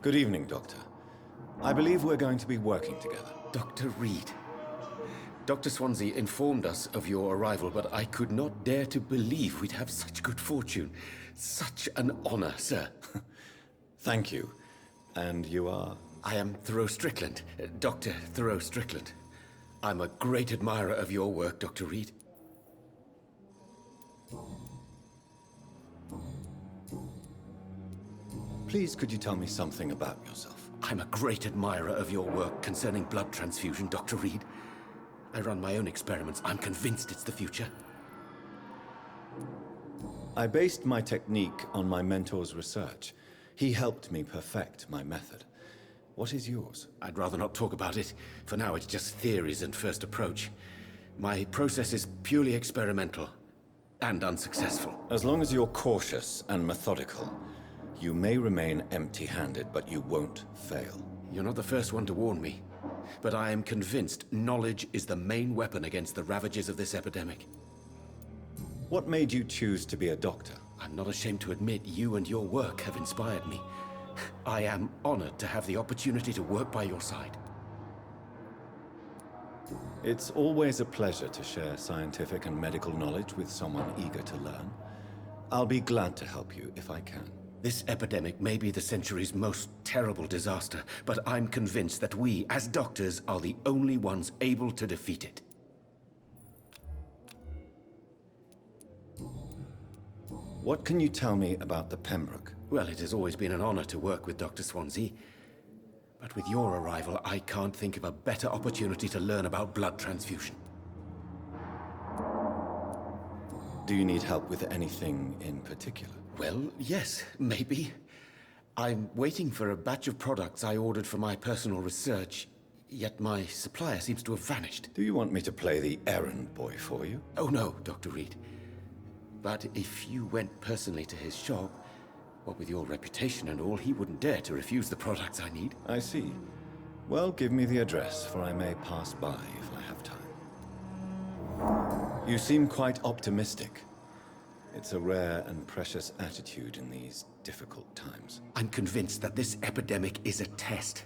Good evening, Doctor. I believe we're going to be working together. Dr. Reid. Dr. Swansea informed us of your arrival, but I could not dare to believe we'd have such good fortune. Such an honor, sir. Thank you. And you are? I am Thoreau Strickland, Dr. Thoreau Strickland. I'm a great admirer of your work, Dr. Reid. Please, could you tell me something about yourself? I'm a great admirer of your work concerning blood transfusion, Dr. Reid. I run my own experiments. I'm convinced it's the future. I based my technique on my mentor's research. He helped me perfect my method. What is yours? I'd rather not talk about it. For now, it's just theories and first approach. My process is purely experimental and unsuccessful. As long as you're cautious and methodical, you may remain empty-handed, but you won't fail. You're not the first one to warn me. But I am convinced knowledge is the main weapon against the ravages of this epidemic. What made you choose to be a doctor? I'm not ashamed to admit you and your work have inspired me. I am honored to have the opportunity to work by your side. It's always a pleasure to share scientific and medical knowledge with someone eager to learn. I'll be glad to help you if I can. This epidemic may be the century's most terrible disaster, but I'm convinced that we, as doctors, are the only ones able to defeat it. What can you tell me about the Pembroke? Well, it has always been an honor to work with Dr. Swansea. But with your arrival, I can't think of a better opportunity to learn about blood transfusion. Do you need help with anything in particular? Well, yes, maybe. I'm waiting for a batch of products I ordered for my personal research, yet my supplier seems to have vanished. Do you want me to play the errand boy for you? Oh no, Dr. Reid. But if you went personally to his shop, what with your reputation and all, he wouldn't dare to refuse the products I need. I see. Well, give me the address, for I may pass by if I have time. You seem quite optimistic. It's a rare and precious attitude in these difficult times. I'm convinced that this epidemic is a test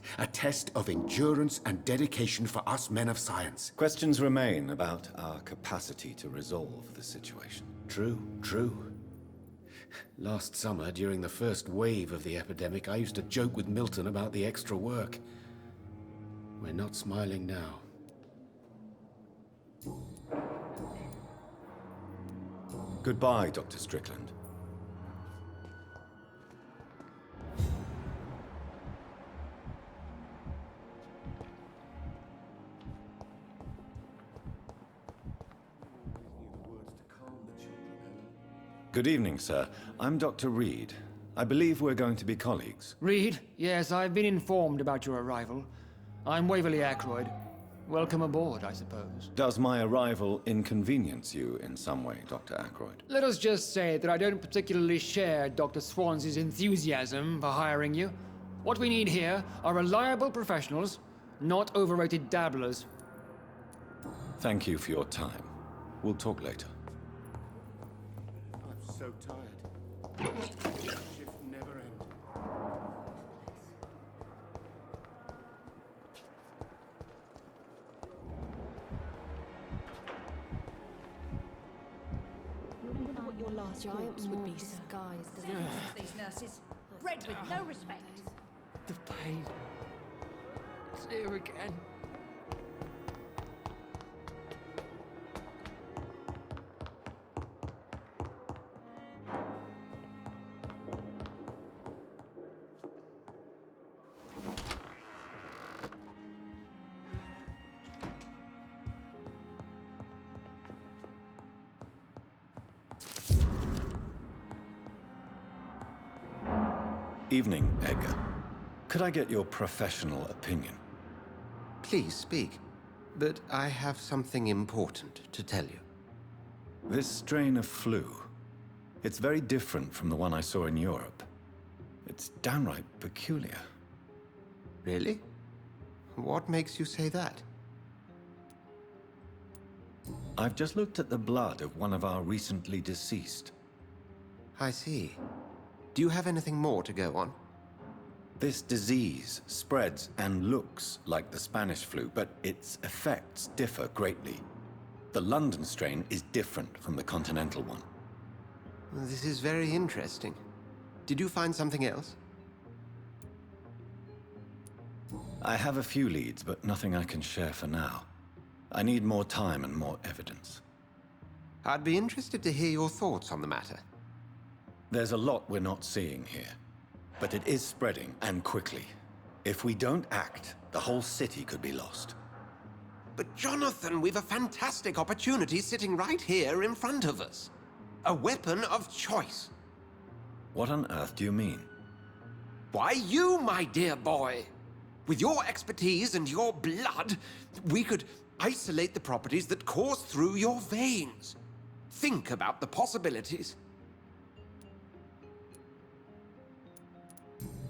of endurance and dedication for us men of science. Questions remain about our capacity to resolve the situation. True. Last summer, during the first wave of the epidemic, I used to joke with Milton about the extra work. We're not smiling now. Goodbye, Dr. Strickland. Good evening, sir. I'm Dr. Reid. I believe we're going to be colleagues. Reid? Yes, I've been informed about your arrival. I'm Waverly Ackroyd. Welcome aboard, I suppose. Does my arrival inconvenience you in some way, Dr. Ackroyd? Let us just say that I don't particularly share Dr. Swansea's enthusiasm for hiring you. What we need here are reliable professionals, not overrated dabblers. Thank you for your time. We'll talk later. I'm so tired. Shift never ends. What your last giants would be disguised as these nurses. Bred with no respect. The pain. It's here again. Evening, Edgar. Could I get your professional opinion? Please speak, but I have something important to tell you. This strain of flu, it's very different from the one I saw in Europe. It's downright peculiar. Really? What makes you say that? I've just looked at the blood of one of our recently deceased. I see. Do you have anything more to go on? This disease spreads and looks like the Spanish flu, but its effects differ greatly. The London strain is different from the continental one. This is very interesting. Did you find something else? I have a few leads, but nothing I can share for now. I need more time and more evidence. I'd be interested to hear your thoughts on the matter. There's a lot we're not seeing here, but it is spreading, and quickly. If we don't act, the whole city could be lost. But Jonathan, we've a fantastic opportunity sitting right here in front of us. A weapon of choice. What on earth do you mean? Why, you, my dear boy. With your expertise and your blood, we could isolate the properties that course through your veins. Think about the possibilities.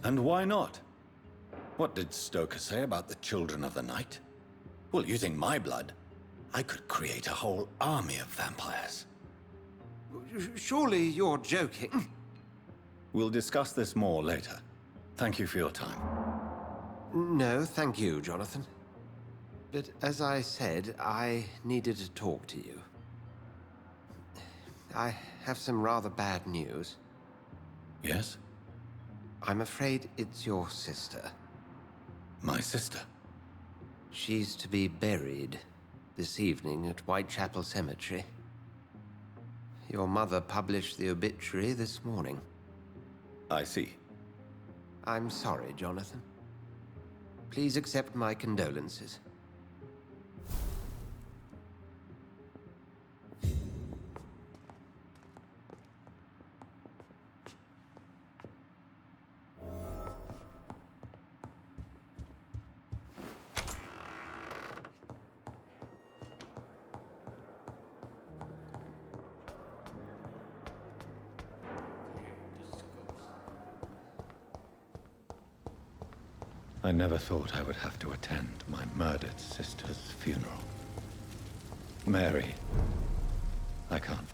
And why not? What did Stoker say about the Children of the Night? Well, using my blood, I could create a whole army of vampires. Surely you're joking. We'll discuss this more later. Thank you for your time. No, thank you, Jonathan. But as I said, I needed to talk to you. I have some rather bad news. Yes? I'm afraid it's your sister. My sister? She's to be buried this evening at Whitechapel Cemetery. Your mother published the obituary this morning. I see. I'm sorry, Jonathan. Please accept my condolences. I never thought I would have to attend my murdered sister's funeral. Mary, I can't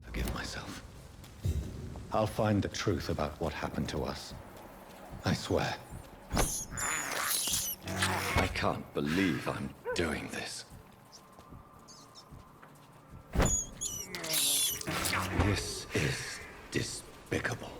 forgive myself. I'll find the truth about what happened to us. I swear. I can't believe I'm doing this. This is despicable.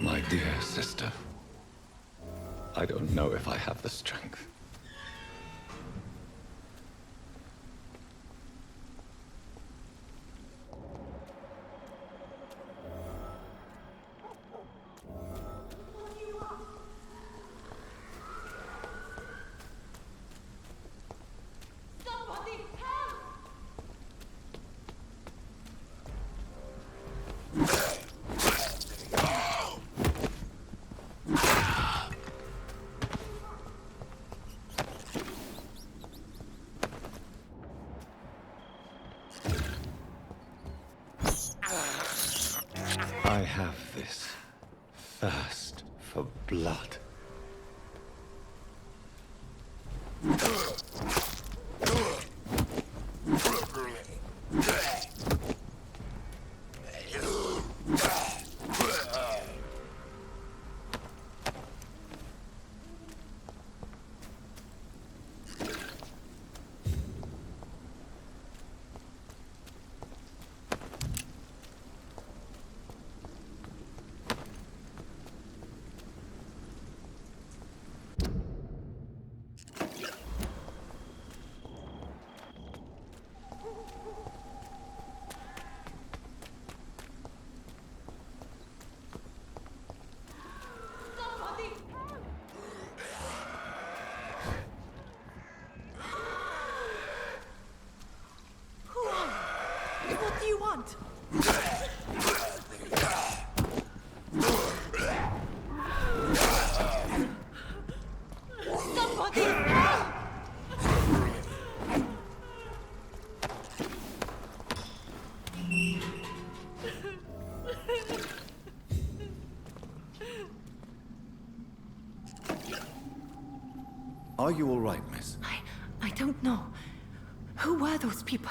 My dear sister, I don't know if I have the strength. Somebody help! I have this. blood. What do you want? Somebody! Are you all right, miss? I don't know. Who were those people?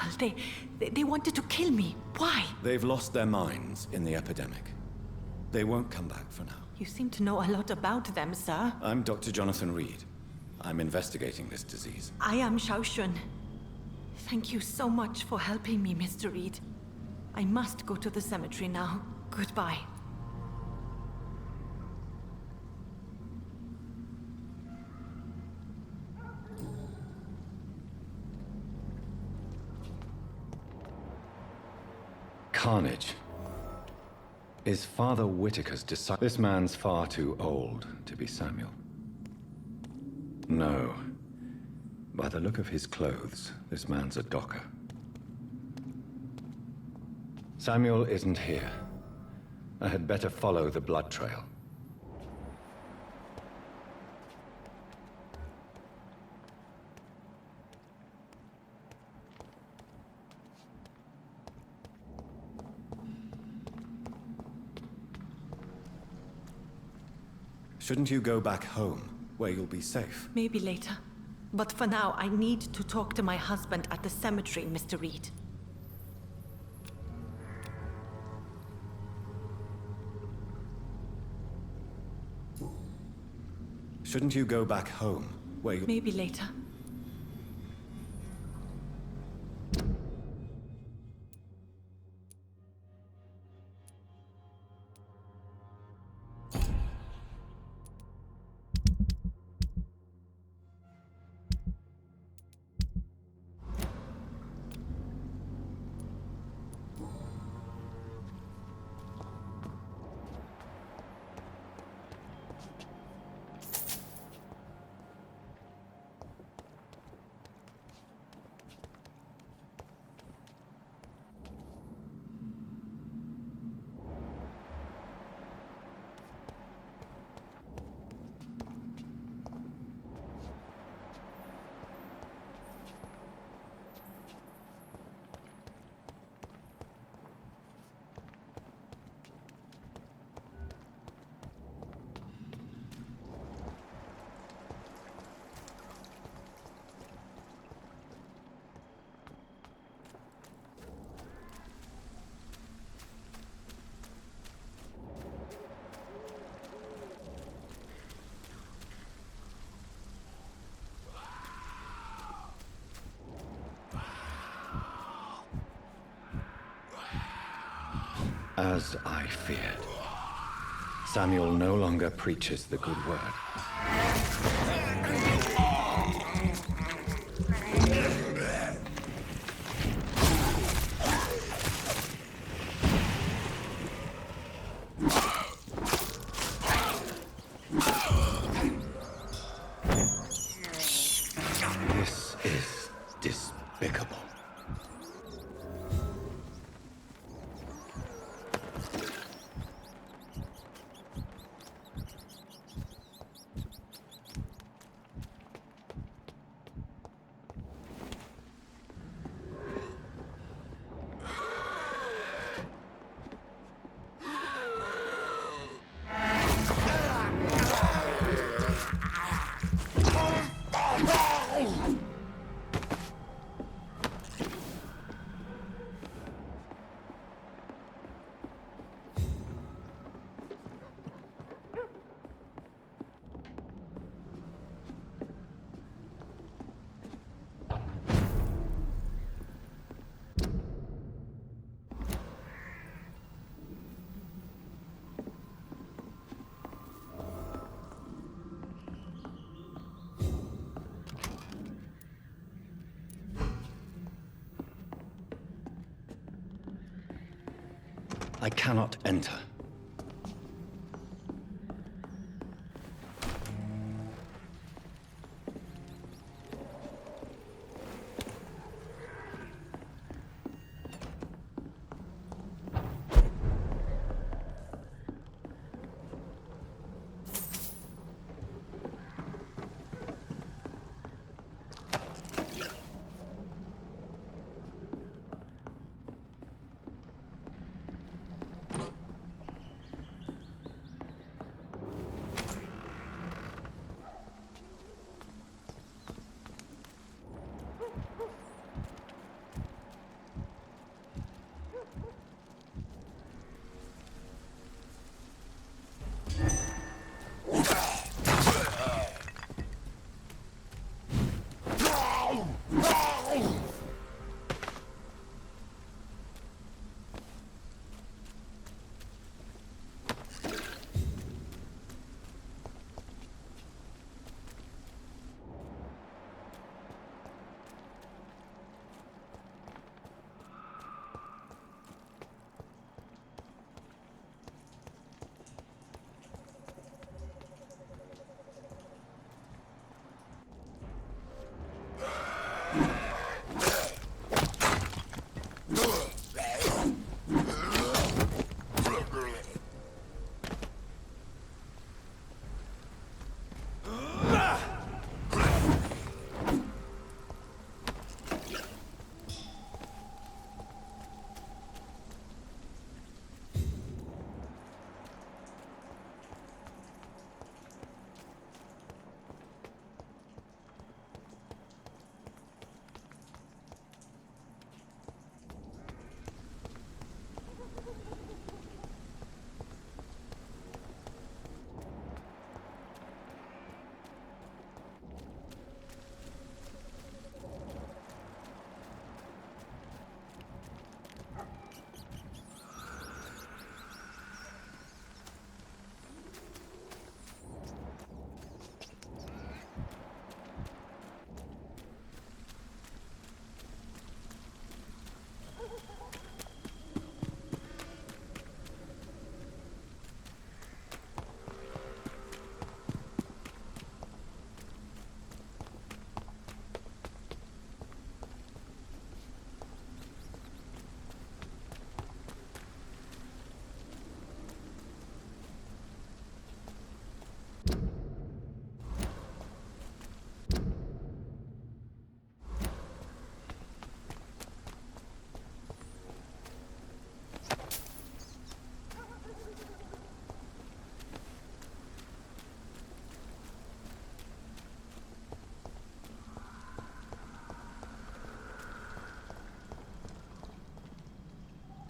They wanted to kill me. Why? They've lost their minds in the epidemic. They won't come back for now. You seem to know a lot about them, sir. I'm Dr. Jonathan Reid. I'm investigating this disease. I am Xiaoxun. Thank you so much for helping me, Mr. Reid. I must go to the cemetery now. Goodbye. Carnage is Father Whitaker's disciple. This man's far too old to be Samuel. No. By the look of his clothes, this man's a docker. Samuel isn't here. I had better follow the blood trail. Shouldn't you go back home, where you'll be safe? Maybe later. But for now, I need to talk to my husband at the cemetery, Mr. Reid. Shouldn't you go back home, where you... Maybe later. As I feared. Samuel no longer preaches the good word. This is despicable. I cannot enter.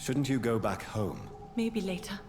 Shouldn't you go back home? Maybe later.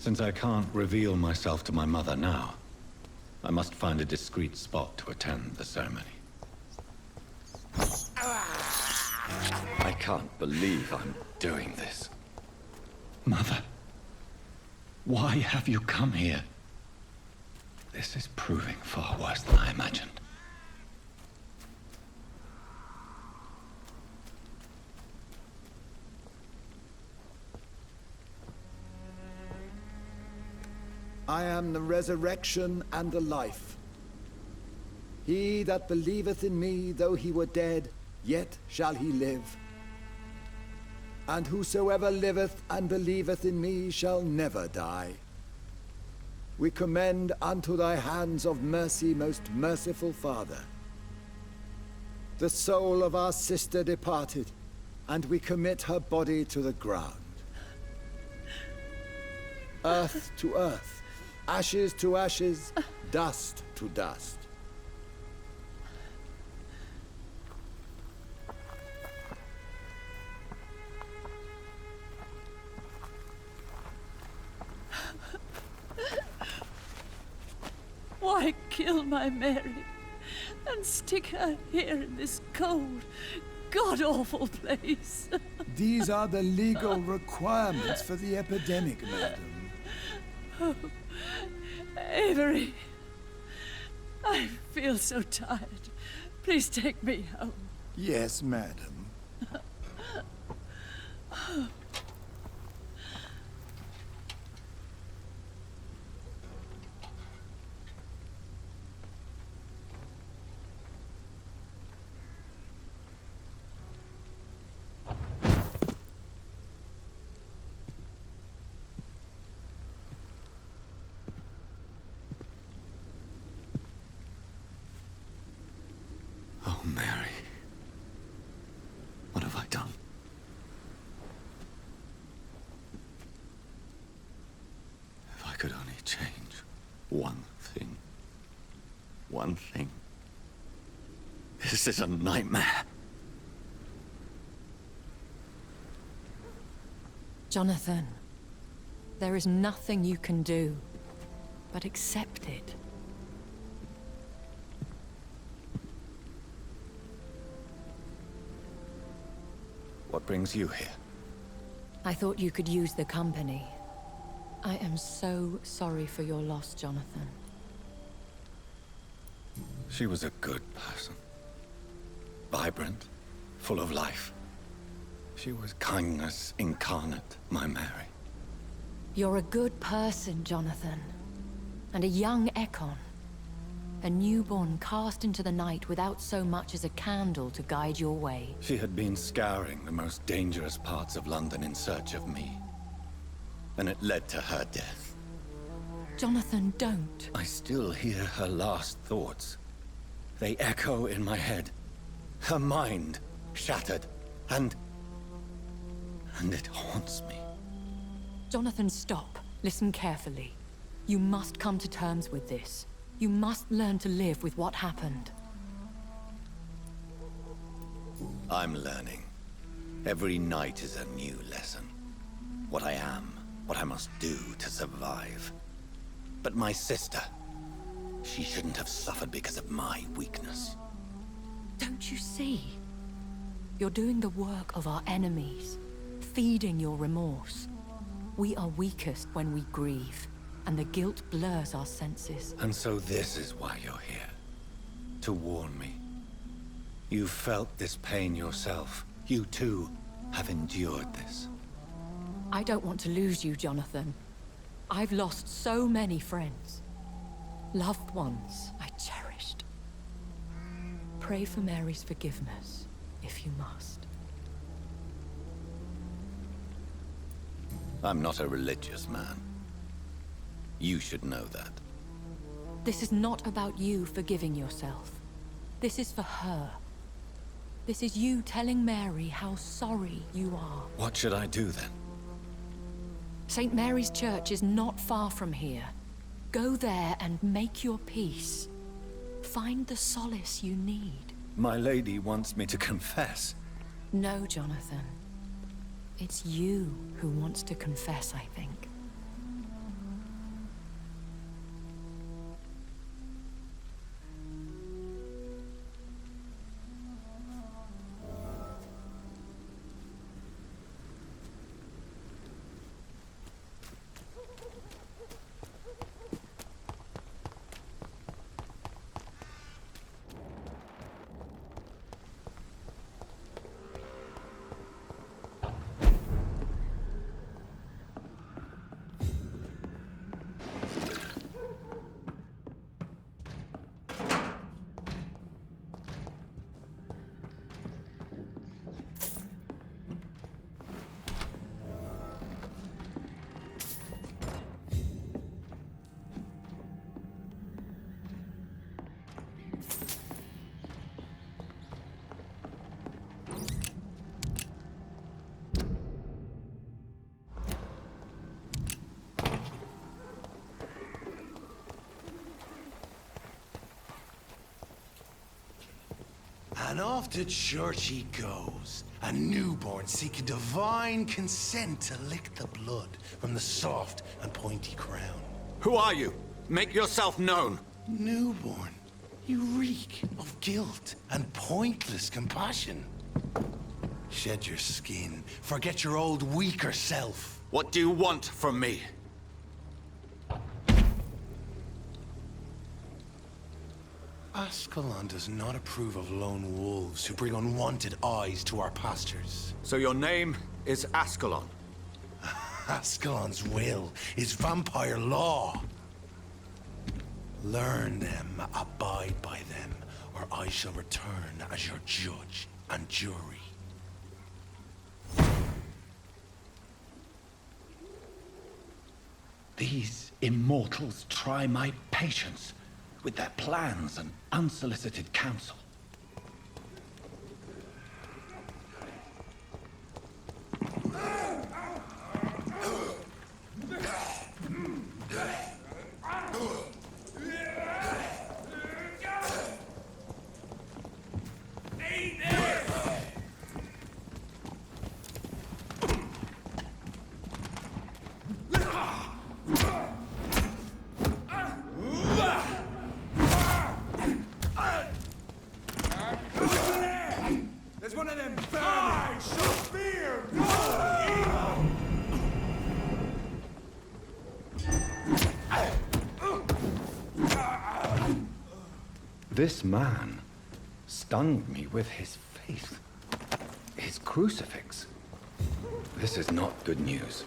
Since I can't reveal myself to my mother now, I must find a discreet spot to attend the ceremony. I can't believe I'm doing this. Mother, why have you come here? This is proving far worse than I imagined. I am the resurrection and the life. He that believeth in me, though he were dead, yet shall he live. And whosoever liveth and believeth in me shall never die. We commend unto thy hands of mercy, most merciful Father, the soul of our sister departed, and we commit her body to the ground. Earth to earth, ashes to ashes, dust to dust. Why kill my Mary and stick her here in this cold, god-awful place? These are the legal requirements for the epidemic, madam. Oh, Avery, I feel so tired. Please take me home. Yes, madam. Oh, Mary. What have I done? If I could only change one thing. One thing. This is a nightmare. Jonathan, there is nothing you can do but accept it. What brings you here? I thought you could use the company. I am so sorry for your loss, Jonathan. She was a good person. Vibrant, full of life. She was kindness incarnate, my Mary. You're a good person, Jonathan. And a young Ekon. A newborn cast into the night without so much as a candle to guide your way. She had been scouring the most dangerous parts of London in search of me. And it led to her death. Jonathan, don't. I still hear her last thoughts. They echo in my head. Her mind shattered, and it haunts me. Jonathan, stop. Listen carefully. You must come to terms with this. You must learn to live with what happened. I'm learning. Every night is a new lesson. What I am, what I must do to survive. But my sister, she shouldn't have suffered because of my weakness. Don't you see? You're doing the work of our enemies, feeding your remorse. We are weakest when we grieve, and the guilt blurs our senses. And so this is why you're here. To warn me. You've felt this pain yourself. You too have endured this. I don't want to lose you, Jonathan. I've lost so many friends. Loved ones I cherished. Pray for Mary's forgiveness, if you must. I'm not a religious man. You should know that. This is not about you forgiving yourself. This is for her. This is you telling Mary how sorry you are. What should I do then? St. Mary's Church is not far from here. Go there and make your peace. Find the solace you need. My lady wants me to confess. No, Jonathan. It's you who wants to confess, I think. And off to church he goes. A newborn seeking divine consent to lick the blood from the soft and pointy crown. Who are you? Make yourself known. Newborn, you reek of guilt and pointless compassion. Shed your skin. Forget your old, weaker self. What do you want from me? Ascalon does not approve of lone wolves who bring unwanted eyes to our pastures. So your name is Ascalon? Ascalon's will is vampire law. Learn them, abide by them, or I shall return as your judge and jury. These immortals try my patience with their plans and unsolicited counsel. This man stunned me with his faith. His crucifix. This is not good news.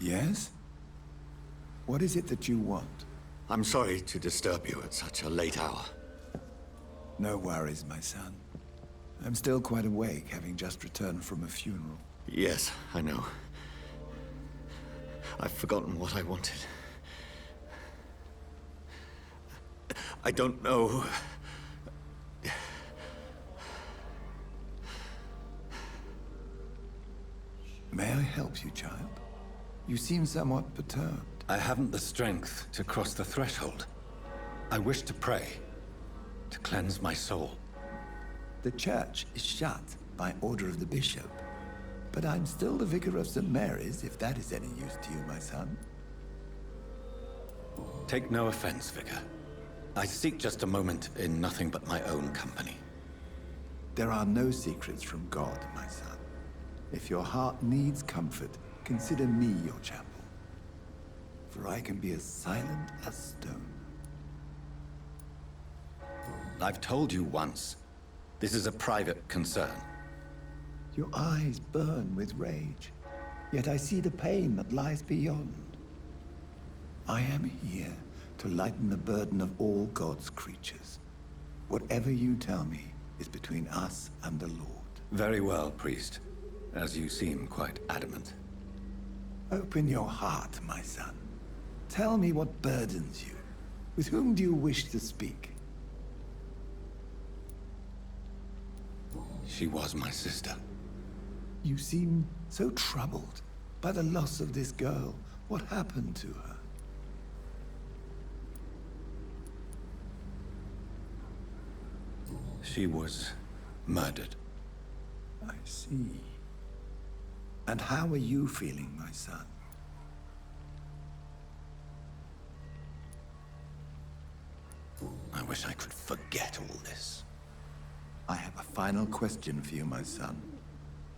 Yes? What is it that you want? I'm sorry to disturb you at such a late hour. No worries, my son. I'm still quite awake, having just returned from a funeral. Yes, I know. I've forgotten what I wanted. I don't know. May I help you, child? You seem somewhat perturbed. I haven't the strength to cross the threshold. I wish to pray, to cleanse my soul. The church is shut by order of the bishop. But I'm still the vicar of St. Mary's, if that is any use to you, my son. Take no offense, Vicar. I seek just a moment in nothing but my own company. There are no secrets from God, my son. If your heart needs comfort, consider me your chapel. For I can be as silent as stone. I've told you once, this is a private concern. Your eyes burn with rage, yet I see the pain that lies beyond. I am here to lighten the burden of all God's creatures. Whatever you tell me is between us and the Lord. Very well, priest, as you seem quite adamant. Open your heart, my son. Tell me what burdens you. With whom do you wish to speak? She was my sister. You seem so troubled by the loss of this girl. What happened to her? She was murdered. I see. And how are you feeling, my son? I wish I could forget all this. I have a final question for you, my son.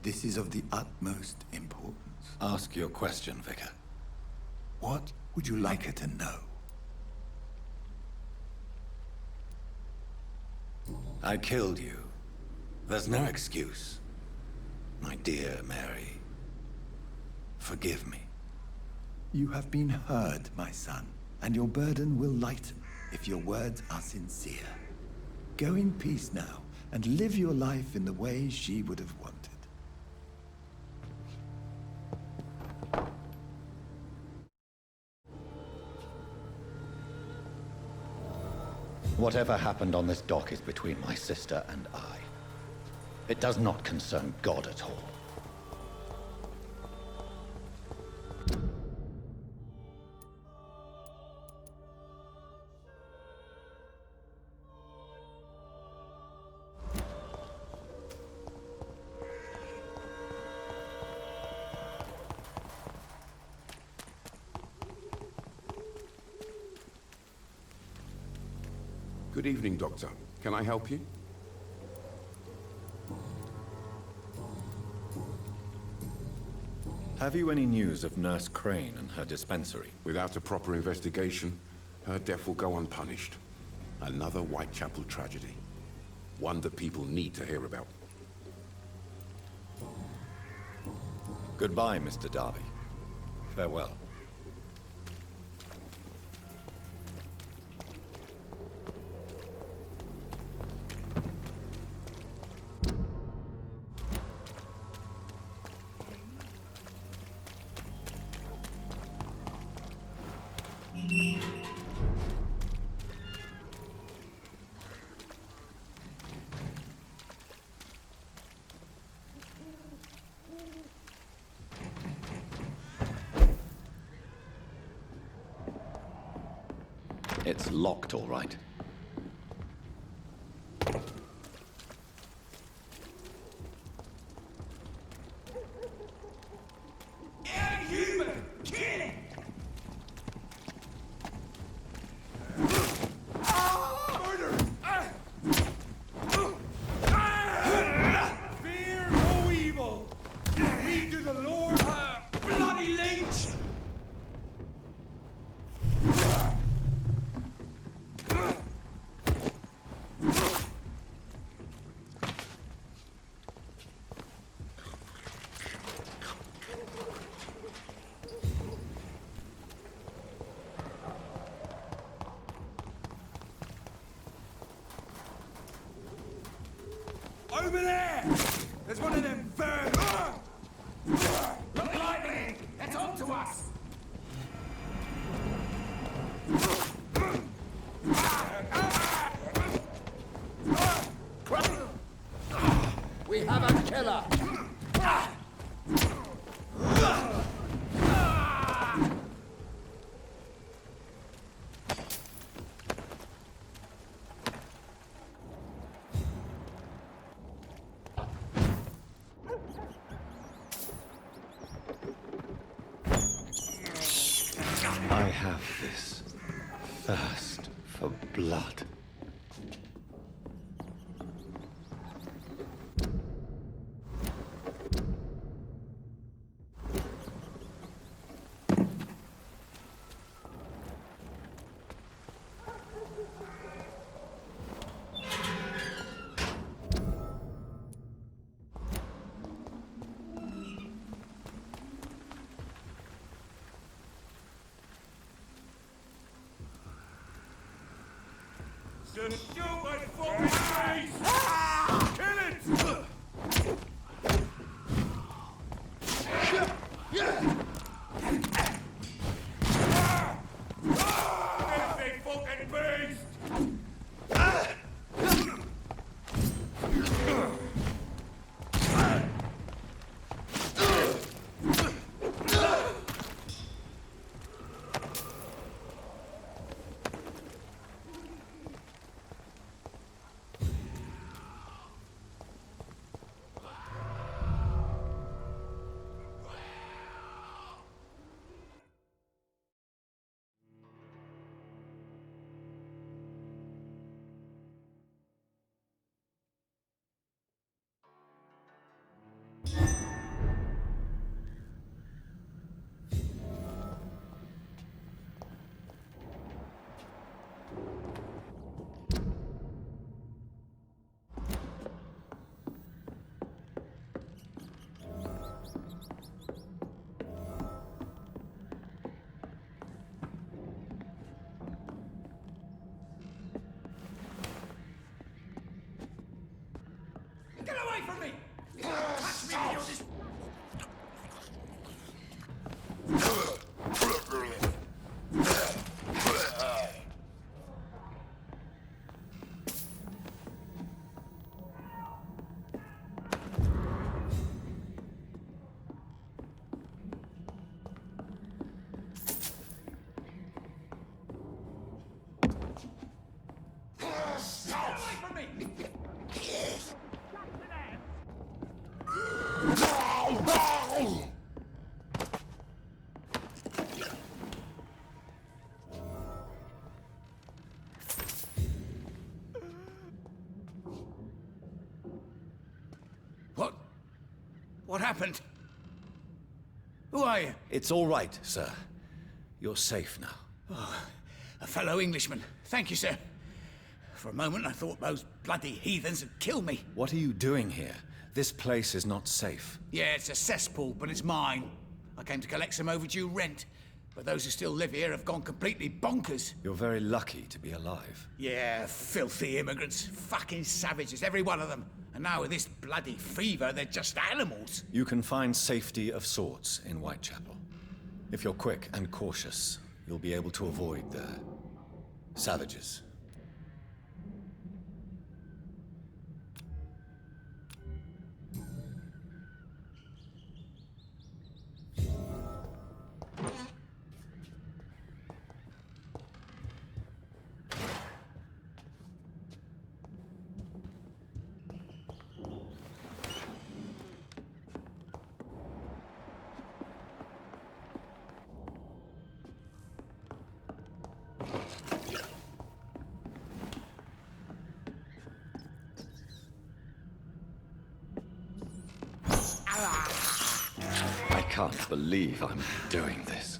This is of the utmost importance. Ask your question, Vicar. What would you like her to know? I killed you. There's no excuse. My dear Mary, forgive me. You have been heard, my son, and your burden will lighten if your words are sincere. Go in peace now, and live your life in the way she would have wanted. Whatever happened on this dock is between my sister and I. It does not concern God at all. Good evening, Doctor. Can I help you? Have you any news of Nurse Crane and her dispensary? Without a proper investigation, her death will go unpunished. Another Whitechapel tragedy. One that people need to hear about. Goodbye, Mr. Darby. Farewell. It's locked, all right. Inhuman! Kill it! Murder! Fear no evil! We do the Lord bloody leech! Over there! There's one of them vermin! Look lively! It's up to us! We have a killer! I have this thirst for blood. Just shoot my fucking face! Kill it! Filthy fucking beast! What happened? Who are you? It's all right, sir. You're safe now. Oh, a fellow Englishman. Thank you, sir. For a moment, I thought those bloody heathens had killed me. What are you doing here? This place is not safe. Yeah, it's a cesspool, but it's mine. I came to collect some overdue rent, but those who still live here have gone completely bonkers. You're very lucky to be alive. Yeah, filthy immigrants. Fucking savages, every one of them. And now with this bloody fever, they're just animals. You can find safety of sorts in Whitechapel. If you're quick and cautious, you'll be able to avoid the savages. I can't believe I'm doing this.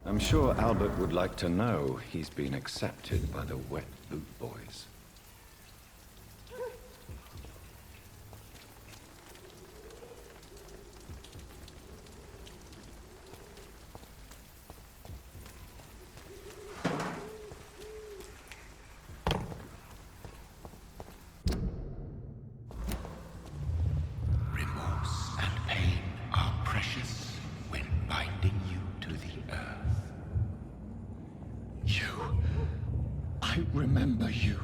I'm sure Albert would like to know he's been accepted by the Wet Boot Boys. Remorse and pain are precious when binding you to the earth. I remember you.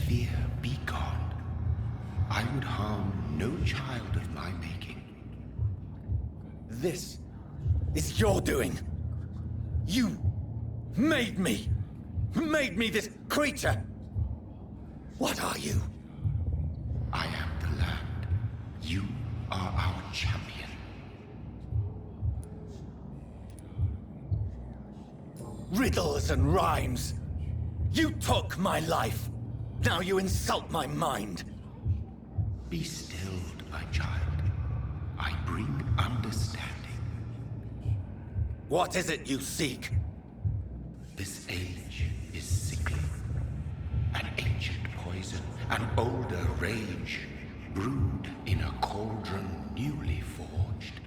Fear be gone. I would harm no child of my making. This is your doing. You made me this creature. What are you? I am the land. You are our champion. Riddles and rhymes. You took my life. Now you insult my mind. Be stilled, my child. I bring understanding. What is it you seek? This age is sickly. An ancient poison, an older rage, brewed in a cauldron newly forged.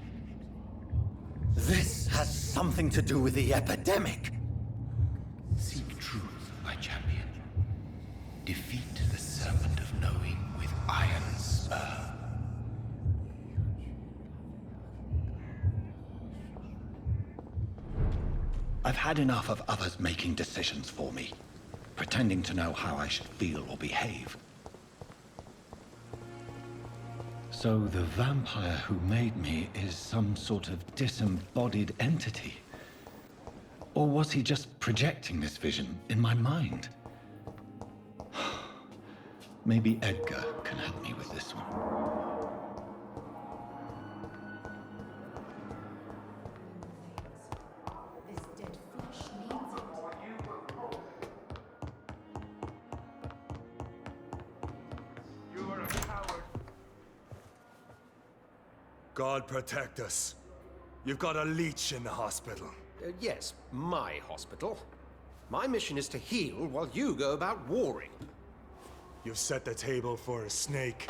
This has something to do with the epidemic. Seek truth, my champion. Defeat the serpent of knowing with iron spur. I've had enough of others making decisions for me, pretending to know how I should feel or behave. So the vampire who made me is some sort of disembodied entity? Or was he just projecting this vision in my mind? Maybe Edgar can help me with this one. God protect us. You've got a leech in the hospital. Yes, my hospital. My mission is to heal while you go about warring. You've set the table for a snake.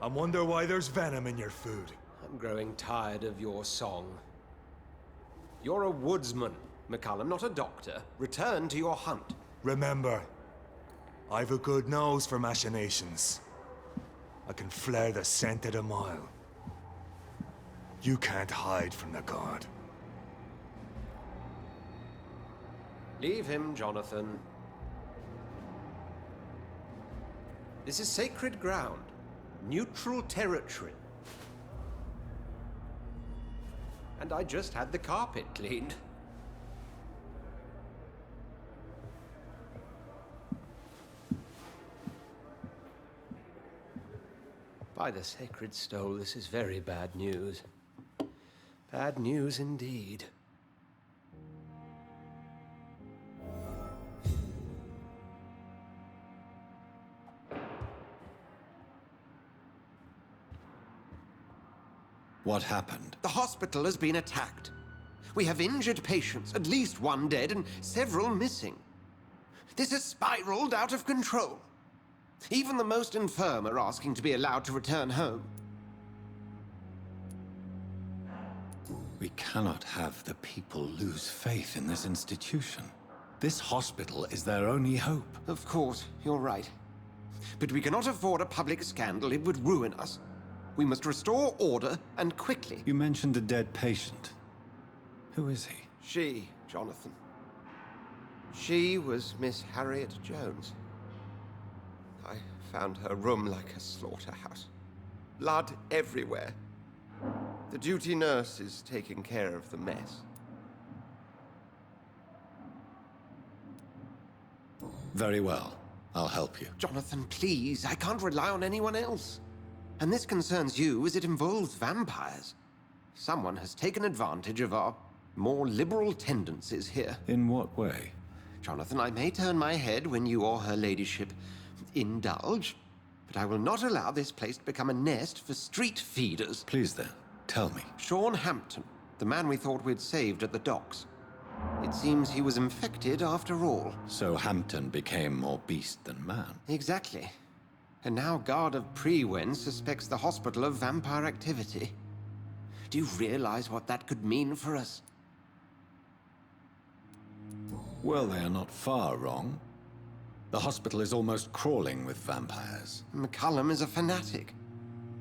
I wonder why there's venom in your food. I'm growing tired of your song. You're a woodsman, McCullum, not a doctor. Return to your hunt. Remember, I've a good nose for machinations. I can flare the scent at a mile. You can't hide from the god. Leave him, Jonathan. This is sacred ground. Neutral territory. And I just had the carpet cleaned. By the sacred stole, this is very bad news. Bad news indeed. What happened? The hospital has been attacked. We have injured patients, at least one dead and several missing. This has spiraled out of control. Even the most infirm are asking to be allowed to return home. We cannot have the people lose faith in this institution. This hospital is their only hope. Of course, you're right. But we cannot afford a public scandal. It would ruin us. We must restore order, and quickly. You mentioned a dead patient. Who is he? She, Jonathan. She was Miss Harriet Jones. I found her room like a slaughterhouse. Blood everywhere. The duty nurse is taking care of the mess. Very well. I'll help you. Jonathan, please. I can't rely on anyone else. And this concerns you as it involves vampires. Someone has taken advantage of our more liberal tendencies here. In what way? Jonathan, I may turn my head when you or her ladyship indulge, but I will not allow this place to become a nest for street feeders. Please then, tell me. Sean Hampton, the man we thought we'd saved at the docks. It seems he was infected after all. So Hampton became more beast than man. Exactly. And now Guard of Prewen suspects the hospital of vampire activity. Do you realize what that could mean for us? Well, they are not far wrong. The hospital is almost crawling with vampires. McCullum is a fanatic.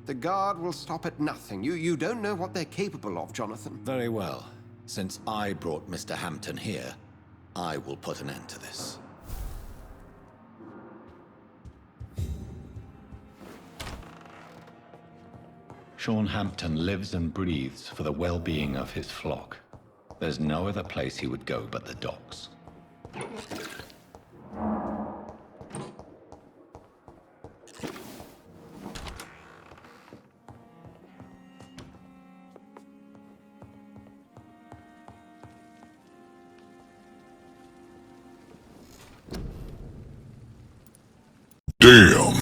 The Guard will stop at nothing. You don't know what they're capable of, Jonathan. Very well. Since I brought Mr. Hampton here, I will put an end to this. Sean Hampton lives and breathes for the well-being of his flock. There's no other place he would go but the docks. Damn!